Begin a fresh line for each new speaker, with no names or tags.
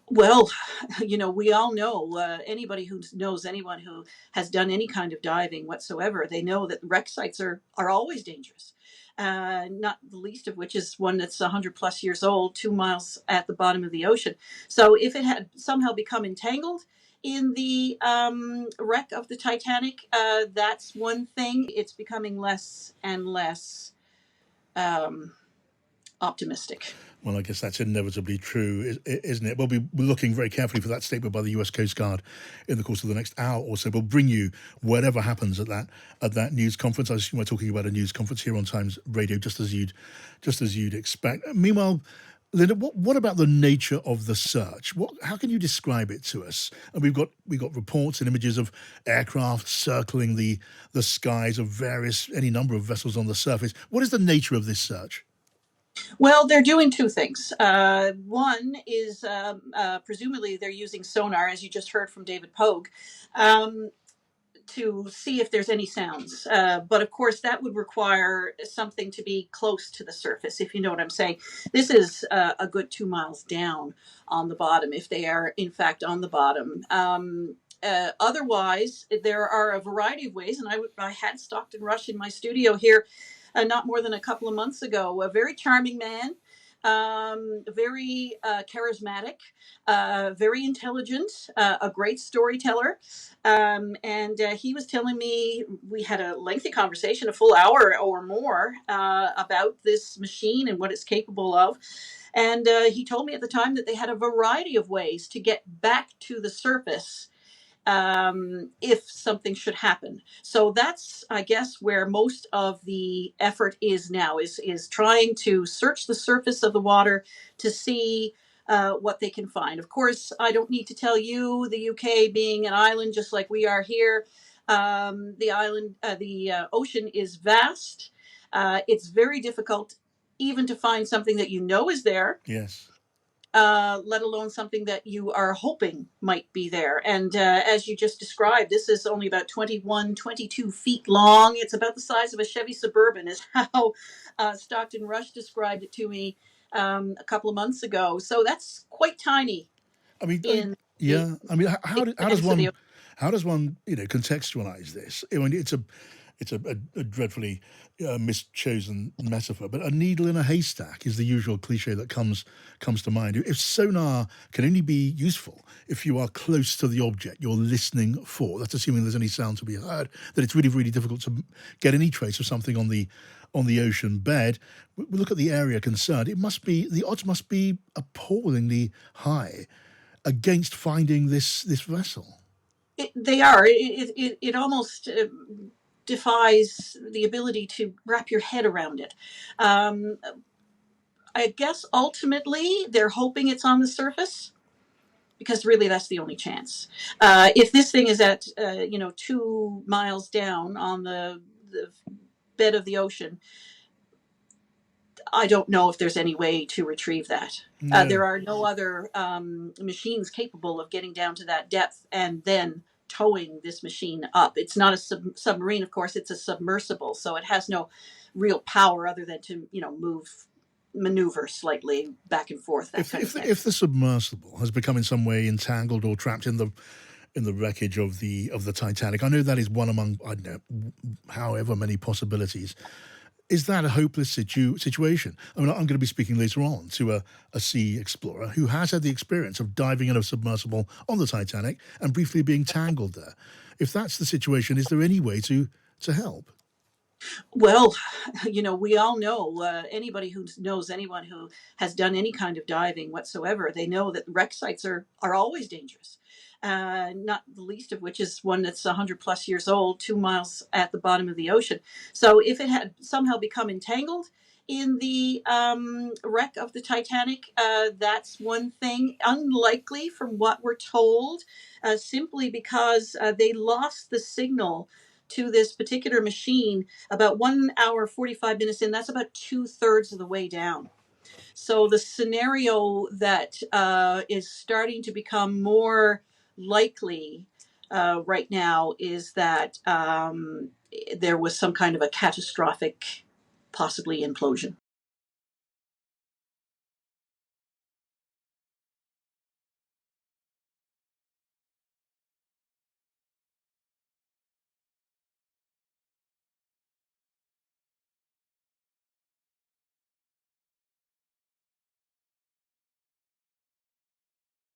Well, we all know anybody who knows anyone who has done any kind of diving whatsoever, they know that wreck sites are always dangerous. Not the least of which is one that's 100 plus years old, 2 miles at the bottom of the ocean. So if it had somehow become entangled in the wreck of the Titanic, that's one thing. It's becoming less and less um, optimistic.
Well, I guess that's inevitably true, isn't it? We're looking very carefully for that statement by the U.S. Coast Guard in the course of the next hour or so. We'll bring you whatever happens at that news conference. I assume we're talking about a news conference here on Times Radio, just as you'd expect. Meanwhile, Linda, what about the nature of the search? How can you describe it to us? And we've got reports and images of aircraft circling the skies of any number of vessels on the surface. What is the nature of this search?
Well, they're doing two things. One is presumably they're using sonar, as you just heard from David Pogue, um, to see if there's any sounds. But of course, that would require something to be close to the surface, if you know what I'm saying. This is a good 2 miles down on the bottom, if they are in fact on the bottom. Otherwise, there are a variety of ways, and I had Stockton Rush in my studio here not more than a couple of months ago. A very charming man, very charismatic, very intelligent, a great storyteller. And he was telling me, we had a lengthy conversation, a full hour or more, about this machine and what it's capable of. And he told me at the time that they had a variety of ways to get back to the surface if something should happen. So that's, I guess, where most of the effort is now, is trying to search the surface of the water to see what they can find. Of course, I don't need to tell you, the UK being an island just like we are here, the ocean is vast. It's very difficult even to find something that you know is there,
Yes.
let alone something that you are hoping might be there. And as you just described, this is only about 21, 22 feet long. It's about the size of a Chevy Suburban, is how Stockton Rush described it to me a couple of months ago. So that's quite tiny
I mean,
in the
yeah. I mean, how does
expanse of the
one
ocean.
contextualize this? I mean, it's a dreadfully mischosen metaphor, but a needle in a haystack is the usual cliche that comes to mind. If sonar can only be useful if you are close to the object you're listening for, that's assuming there's any sound to be heard. That it's really really difficult to get any trace of something on the ocean bed. We look at the area concerned. The odds must be appallingly high against finding this vessel.
They are. It almost defies the ability to wrap your head around it. Um, I guess ultimately they're hoping it's on the surface, because really that's the only chance. If this thing is at 2 miles down on the bed of the ocean, I don't know if there's any way to retrieve that.
No.
There are no other machines capable of getting down to that depth and then towing this machine up. It's not a submarine, of course, it's a submersible, so it has no real power other than to maneuver slightly back and forth, that
If
kind of
if
thing.
the, if the submersible has become in some way entangled or trapped in the wreckage of the Titanic, I know that is one among, I don't know, however many possibilities. Is that a hopeless situation? I mean, I'm going to be speaking later on to a sea explorer who has had the experience of diving in a submersible on the Titanic and briefly being tangled there. If that's the situation, is there any way to help?
Well, we all know anybody who knows anyone who has done any kind of diving whatsoever, they know that wreck sites are always dangerous. Not the least of which is one that's 100 plus years old, 2 miles at the bottom of the ocean. So if it had somehow become entangled in the wreck of the Titanic, that's one thing. Unlikely from what we're told, simply because they lost the signal to this particular machine about 1 hour 45 minutes in. That's about two-thirds of the way down. So the scenario that is starting to become more likely right now is that there was some kind of a catastrophic, possibly implosion.